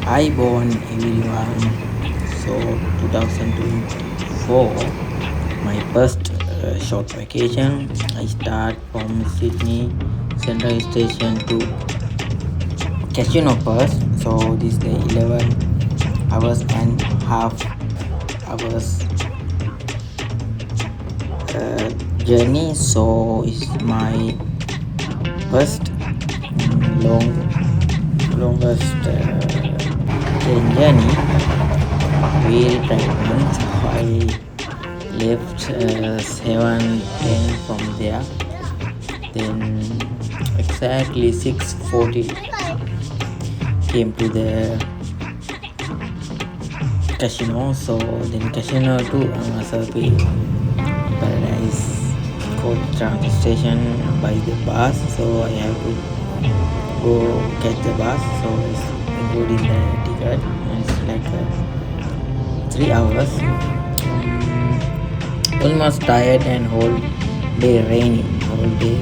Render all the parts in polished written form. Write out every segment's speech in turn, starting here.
I born everyone. So 2024, my first short vacation. I start from Sydney Central Station to Casino first. So this is the 11 hours and half hours journey. So it's my first longest train journey. Wheel pregnant. I left 7:10 from there. Then exactly 6:40 came to the casino. So then casino to Survey Paradise Coach transit station by the bus. So I have to go catch the bus. So it's including the ticket. It's like 3 hours. Almost tired and whole day raining, whole day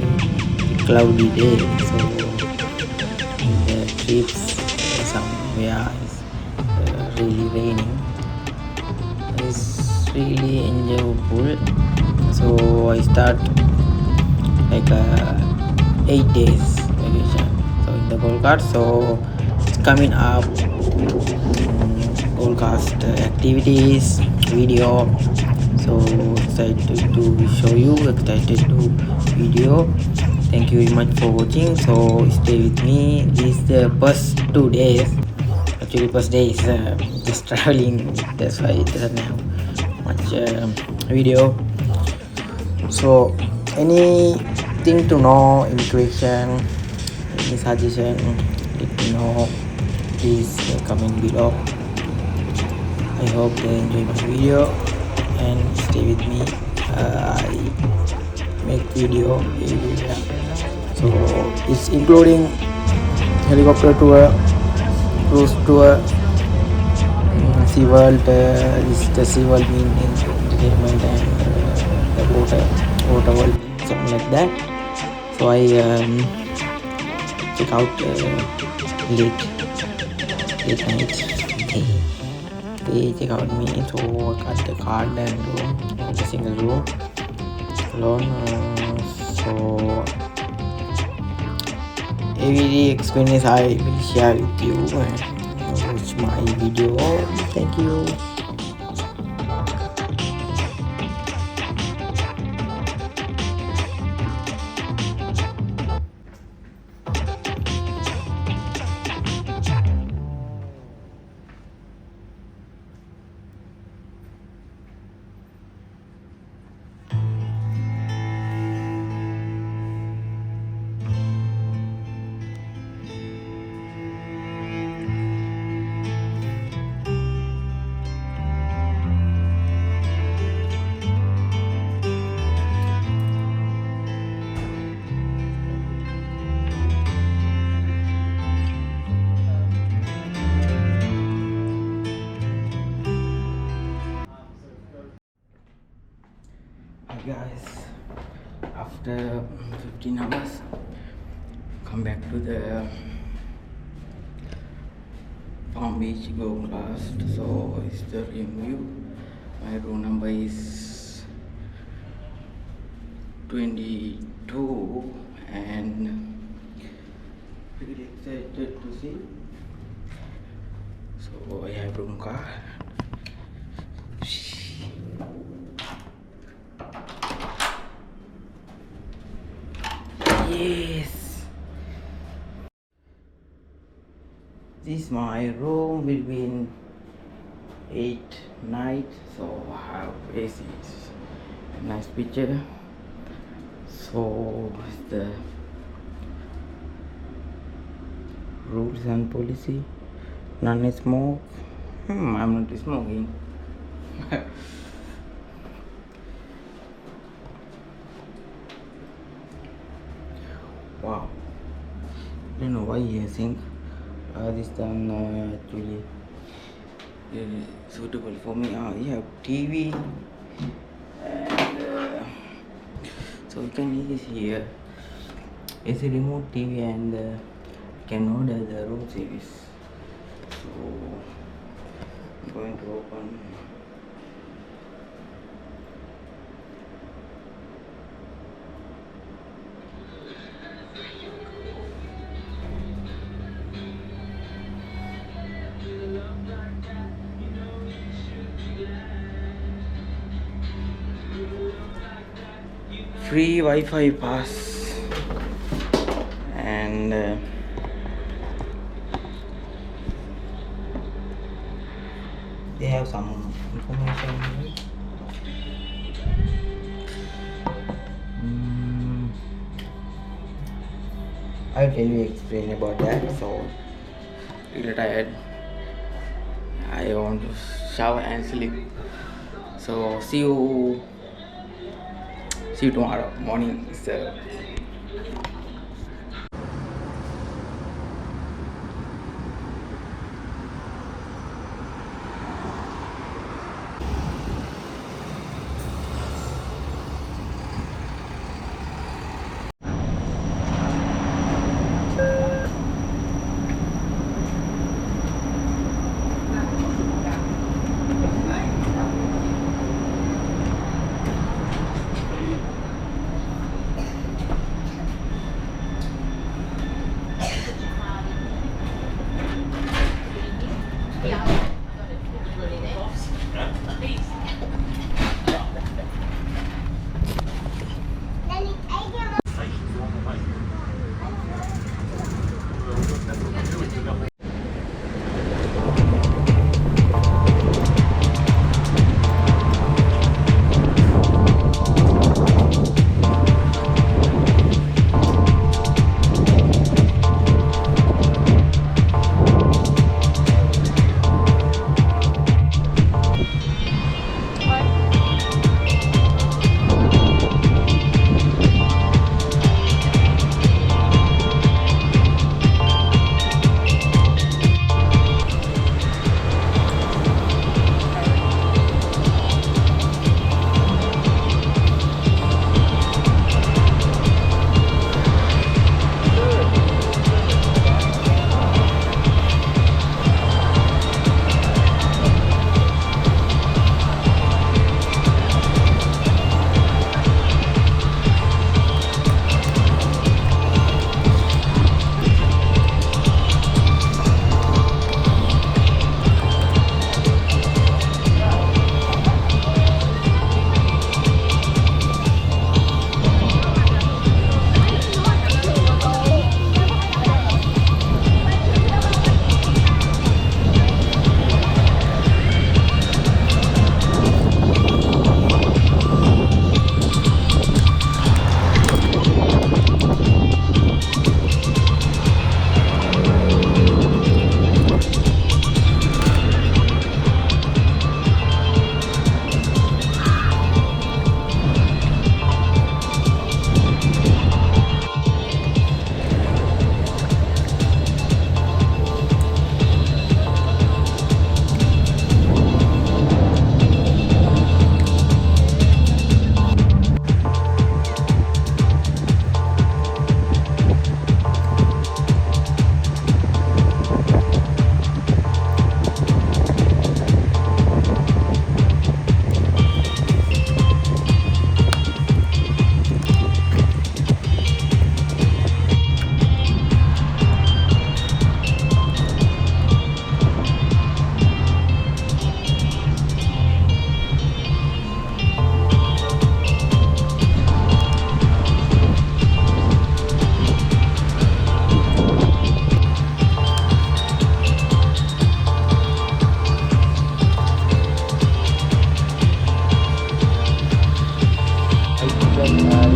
cloudy day. So the trips somewhere is really raining. It's really enjoyable. So I start like 8 days vacation. So in the Gold Card. So it's coming up Gold Coast activities video. So excited to show you, excited to video. Thank you very much for watching. So stay with me. This is the first 2 days. Actually first day is just traveling, that's why it doesn't have much video. So anything to know, any question, any suggestion, let me know, please comment below. I hope they enjoy my video and stay with me. I make video everywhere. So it's including helicopter tour, cruise tour, SeaWorld. This is the SeaWorld mean entertainment and the water world, something like that. So I check out late night. They check out me. So I got the card and room, the single room alone. So every experience I will share with you and watch my video. Thank you. Hi guys, after 15 hours come back to the Palm Beach Gold Coast. So it's the review. My room number is 22 and really excited to see. So I have room card. Yes, this my room will be in 8 night. So I have AC, nice picture. So the rules and policy: none smoke. I'm not smoking. Wow, I don't know why you think this done actually suitable for me. You have TV and so you can use here. It's a remote TV and can order the room service. So I'm going to open. Free Wi-Fi pass, and they have some information. I'll tell you explain about that. So really tired. I want to shower and sleep. So see you tomorrow morning. So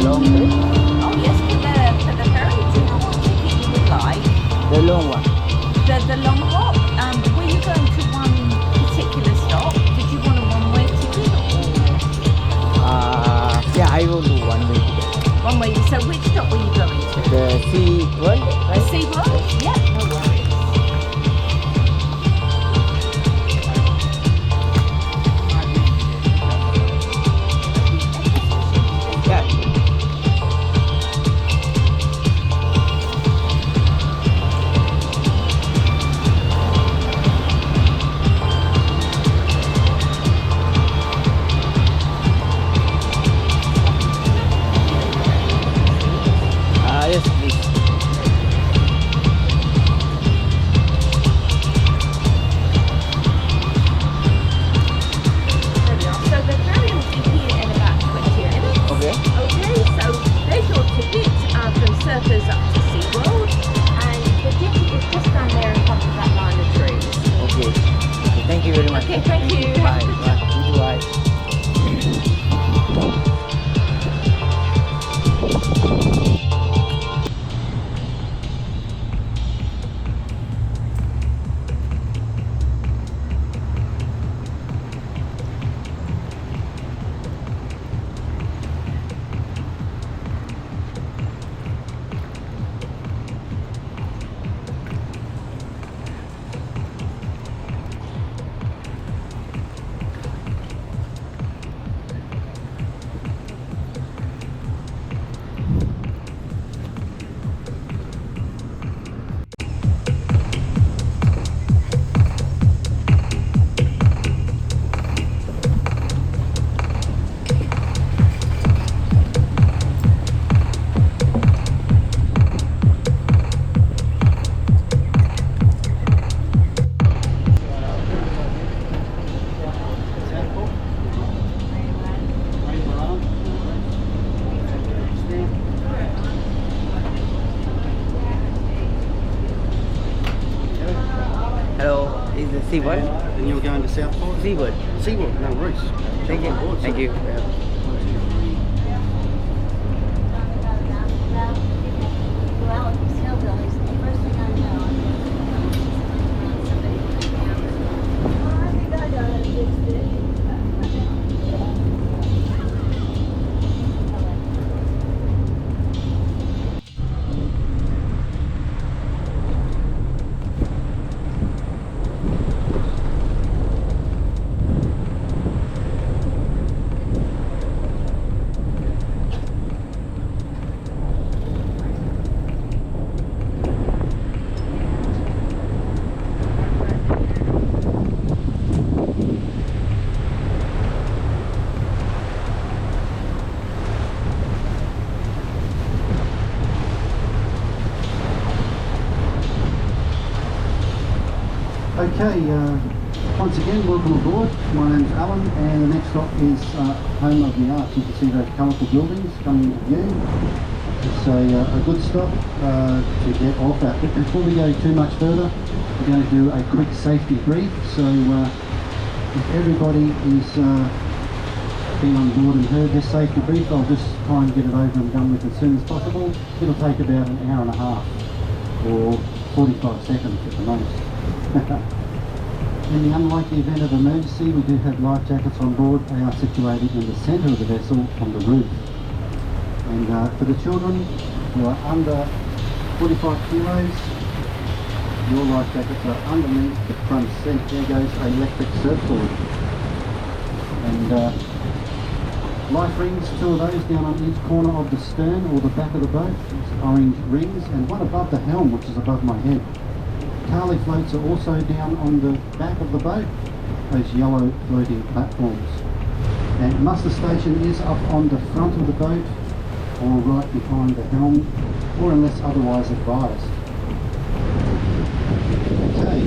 long trip? Oh yes, for the ferry. Do you know what ticket you would like? The long one. The long walk? Were you going to one particular stop? Did you want a one-way ticket or? Yeah, I will do one way ticket. One way. So which stop were you going to? The Sea World, The right? Sea World? Yeah, no worries. Yeah. you very much. Okay, thank you. Bye. Bye. Bye. Hello, is the Seaward? And you're going to Southport? Seaward. Seaward, no worries. Thank you. Jump on board, Thank sir. you. Well, these hillbillies, the first thing I know, I think I got it fixed it. Okay, once again, welcome aboard. My name's Alan, and the next stop is Home of the Arts. You can see those colourful buildings coming into view. It's a good stop to get off at. But before we go too much further, we're going to do a quick safety brief. So if everybody is been on board and heard this safety brief, I'll just try and get it over and done with as soon as possible. It'll take about an hour and a half or 45 seconds at the most. In the unlikely event of emergency, we do have life jackets on board. They are situated in the centre of the vessel on the roof. And for the children who are under 45 kilos, your life jackets are underneath the front seat. There goes an electric surfboard. And life rings, 2 of those down on each corner of the stern or the back of the boat. It's orange rings, and one above the helm, which is above my head. Tarly floats are also down on the back of the boat, those yellow floating platforms. And muster station is up on the front of the boat or right behind the helm, or unless otherwise advised. Okay,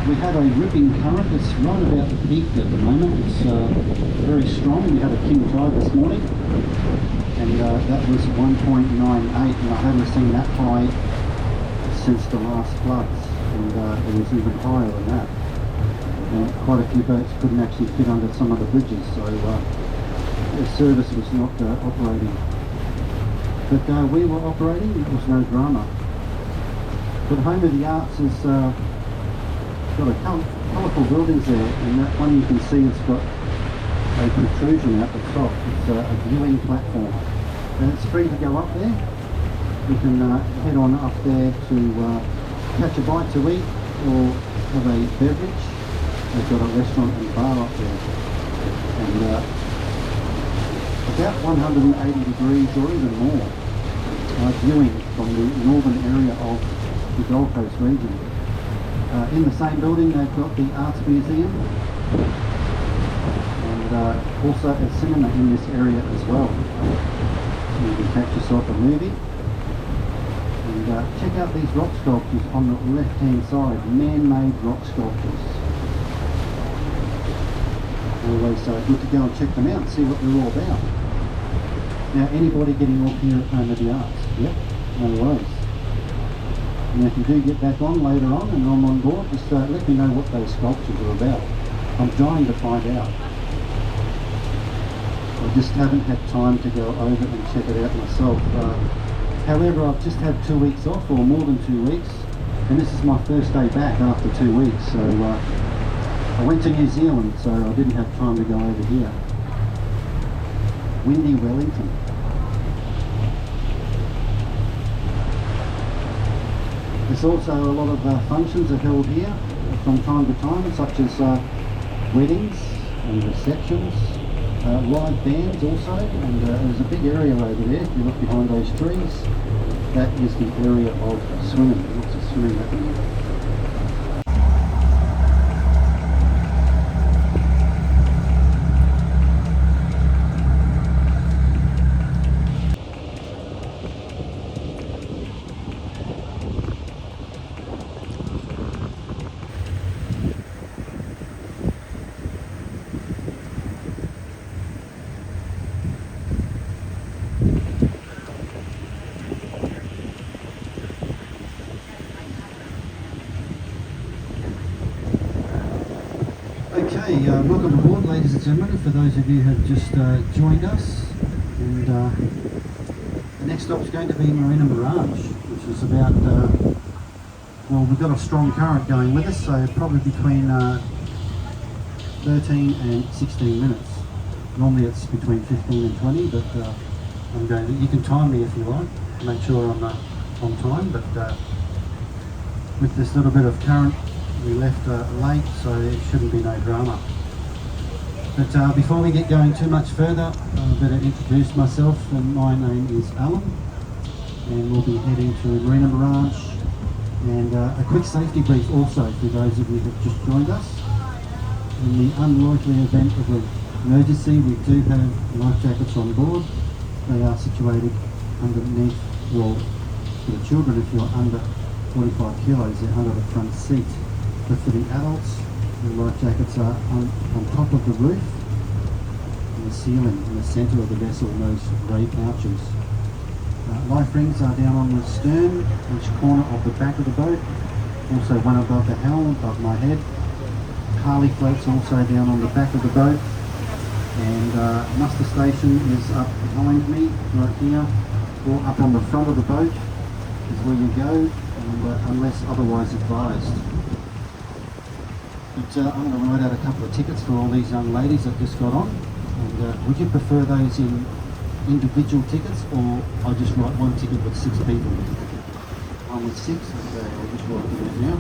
we had a ripping current. It's right about the peak at the moment. It's very strong. We had a king tide this morning, and that was 1.98, and I haven't seen that high since the last floods, and it was even higher than that. And quite a few boats couldn't actually fit under some of the bridges, so the service was not operating. But we were operating. It was no drama. But Home of the Arts has got a colourful buildings there, and that one you can see it's got a protrusion out the top. It's a viewing platform, and it's free to go up there. You can head on up there to catch a bite to eat or have a beverage. They've got a restaurant and bar up there, and about 180 degrees or even more viewing from the northern area of the Gold Coast region. In the same building they've got the Arts Museum, and also a cinema in this area as well. You can catch yourself a movie. And check out these rock sculptures on the left hand side, man-made rock sculptures. Always good to go and check them out and see what they're all about. Now, anybody getting off here at Home of the Arts? Yep, no worries. And if you do get back on later on and I'm on board, just let me know what those sculptures are about. I'm dying to find out. I just haven't had time to go over and check it out myself. However, I've just had 2 weeks off, or more than 2 weeks, and this is my first day back after 2 weeks. So I went to New Zealand, so I didn't have time to go over here. Windy Wellington. There's also a lot of functions are held here from time to time, such as weddings and receptions, live bands also, and there's a big area over there. If you look behind those trees, that is the area of swimming. Lots of swimming happening. Okay, welcome aboard, ladies and gentlemen, for those of you who have just joined us. And the next stop is going to be Marina Mirage, which is about, well, we've got a strong current going with us, so probably between 13 and 16 minutes. Normally it's between 15 and 20, but I'm going to, you can time me if you like, make sure I'm on time, but with this little bit of current, we left late, so it shouldn't be no drama. But before we get going too much further, I better introduce myself, and my name is Alan, and we'll be heading to Marina Mirage, and a quick safety brief also for those of you who have just joined us. In the unlikely event of an emergency, we do have life jackets on board. They are situated underneath, well, for the children, if you're under 45 kilos, they're under the front seat. But for the adults, the life jackets are on top of the roof and the ceiling in the centre of the vessel in those grey pouches. Life rings are down on the stern, each corner of the back of the boat, also one above the helm, above my head. Harley floats also down on the back of the boat, and muster station is up behind me, right here, or up on the front of the boat is where you go, and, unless otherwise advised. But I'm going to write out a couple of tickets for all these young ladies that just got on. And would you prefer those in individual tickets, or I just write one ticket with 6 people? One with 6, okay, I'll just write that now.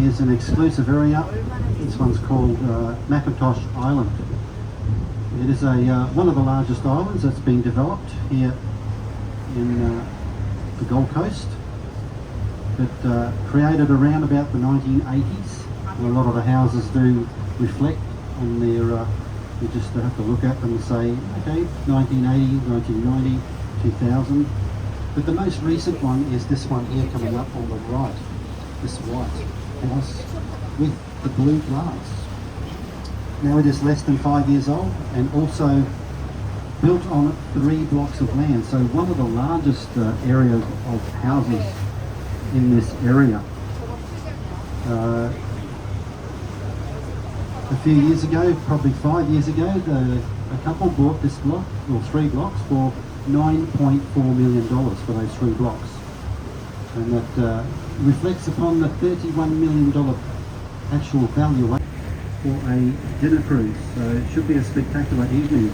is an exclusive area. This one's called Macintosh Island. It is one of the largest islands that's been developed here in the Gold Coast. It created around about the 1980s. A lot of the houses do reflect on their, you just have to look at them and say, okay, 1980, 1990, 2000. But the most recent one is this one here coming up on the right, this white house with the blue glass. Now it is less than 5 years old and also built on 3 blocks of land. So one of the largest areas of houses in this area. A few years ago, probably 5 years ago, a couple bought this block, or 3 blocks, for $9.4 million for those 3 blocks. And that reflects upon the $31 million actual valuation for a dinner cruise. So it should be a spectacular evening,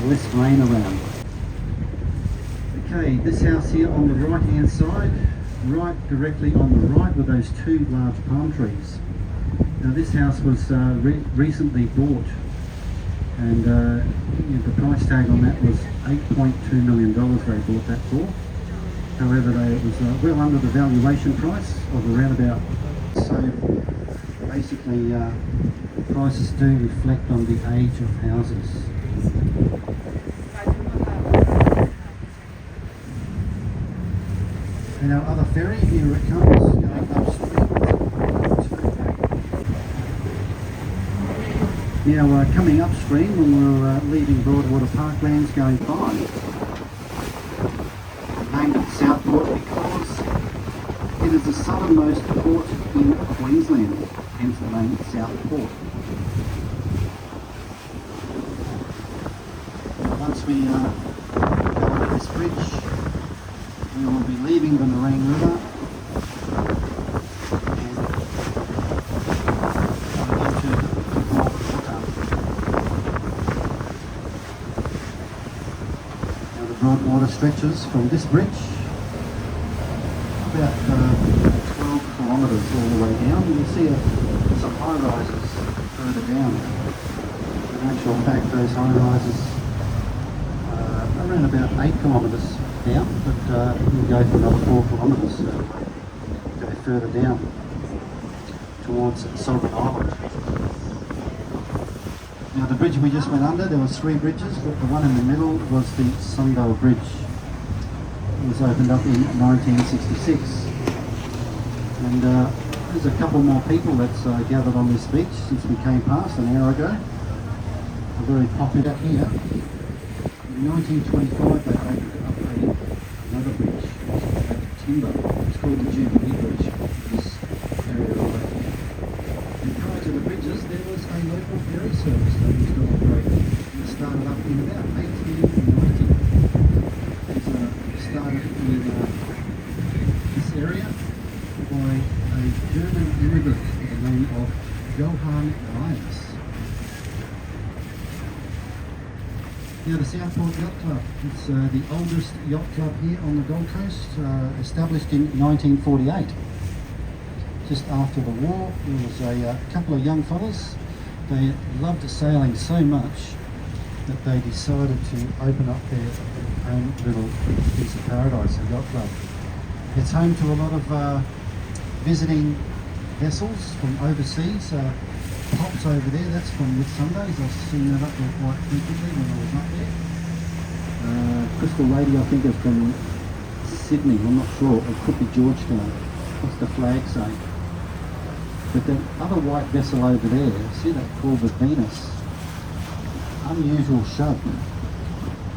less rain around. Okay, this house here on the right hand side, right directly on the right with those 2 large palm trees. Now this house was recently bought, and the price tag on that was $8.2 million they bought that for. However, it was well under the valuation price of around about. So basically prices do reflect on the age of houses. And our other ferry, here it comes, going upstream. Now coming upstream when we're leaving Broadwater Parklands going by, named it Southport because it is the southernmost port in Queensland, hence the name Southport. Once we go over this bridge, we will be leaving the Layan River and going into the Broadwater. Now the Broadwater stretches from this bridge about 12 kilometres all the way down. You'll see some high rises further down. In actual fact, those high rises are around about 8 kilometres down, but we'll go for another 4 kilometres, go further down towards Sovereign Island. Now the bridge we just went under, there was 3 bridges, but the one in the middle was the Sunndale Bridge. It was opened up in 1966, and there's a couple more people that's gathered on this beach since we came past an hour ago. A very popular here. In 1925 they opened up another bridge, timber. It's called the Jubilee Bridge. This area right here. And prior to the bridges, there was a local ferry service that was to operate. It started up in about 1890. It started in this area by a German immigrant by the name of Johann Layan. Now the Southport Yacht Club, it's the oldest yacht club here on the Gold Coast, established in 1948. Just after the war, there was a couple of young fellas. They loved sailing so much that they decided to open up their own little piece of paradise, the yacht club. It's home to a lot of visiting vessels from overseas. Pops over there, that's from Whitsundays. I've seen that up there quite frequently when I was up there. Crystal Lady, I think, is from Sydney, I'm not sure. It could be Georgetown. What's the flag say? But that other white vessel over there, see that, called the Venus? Unusual shape,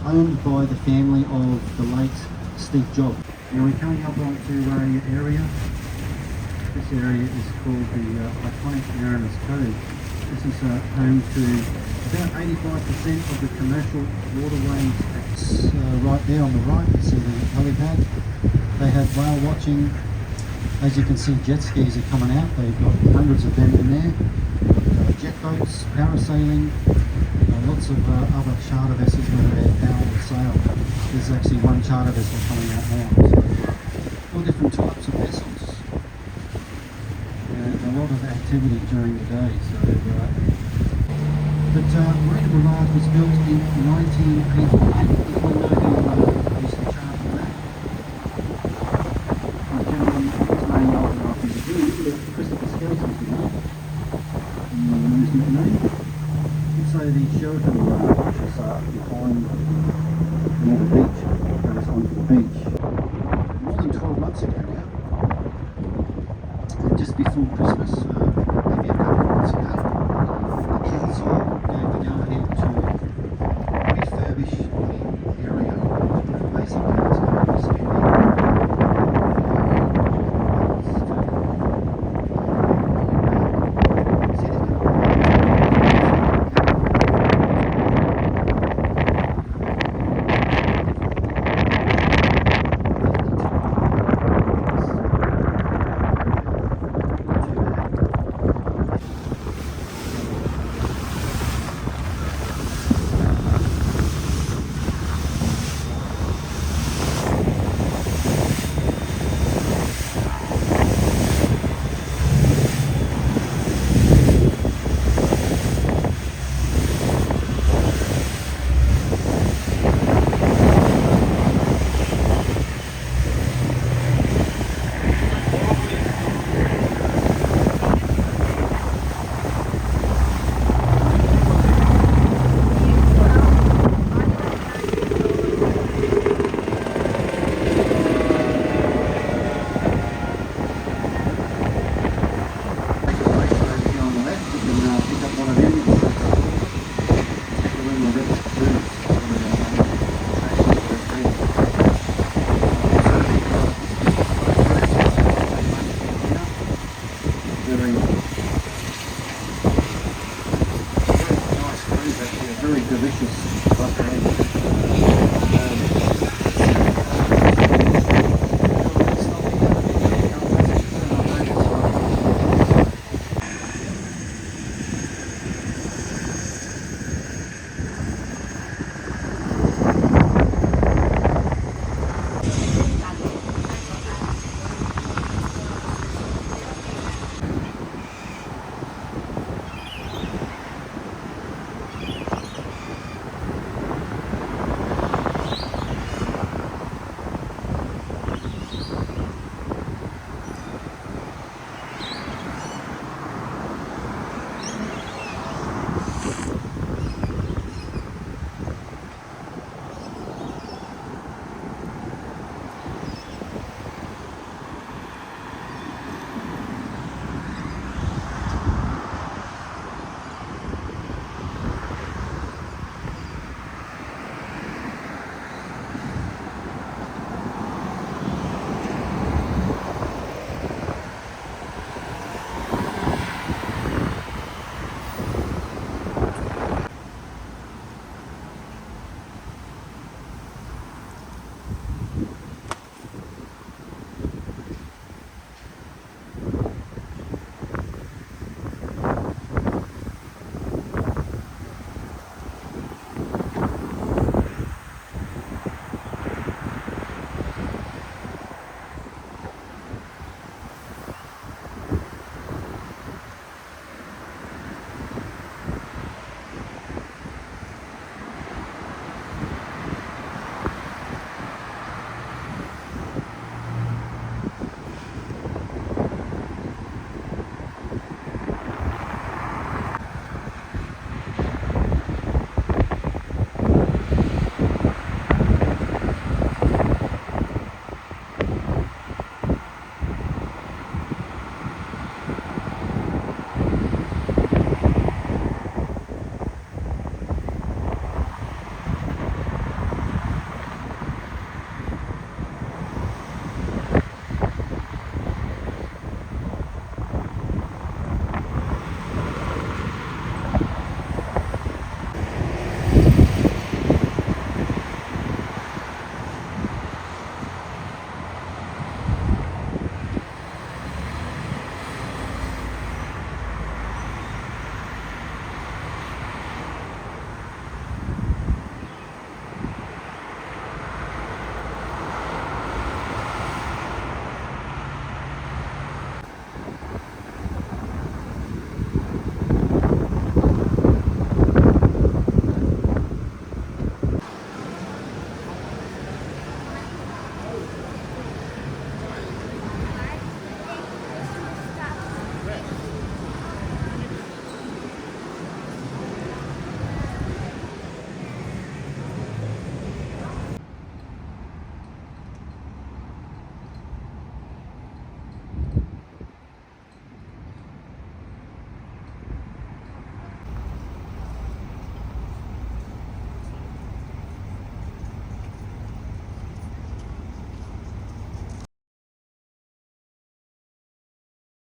owned by the family of the late Steve Jobs. Now we're coming up onto an area. This area is called the iconic Mariners Cove. This is home to about 85% of the commercial waterways. It's right there on the right, you see the helipad. They have whale watching. As you can see, jet skis are coming out. They've got hundreds of them in there. Jet boats, parasailing, lots of other charter vessels, whether they're power or sail. There's actually one charter vessel coming out now. So, all different types of vessels. lot of activity during the day. So, but Marina Barrage was built in 1988. If we know who is the charge of that. The gentleman, his name I don't know if he's here, but Christopher Skelton's the name. His nickname. So the Sheraton which is behind near the beach, goes onto the beach. More than 12 months ago now, and just before Christmas, maybe a couple of months ago, the council gave the go-ahead to refurbish the area. Basically, it's going to be spending very nice cruise, actually, a very delicious buffet.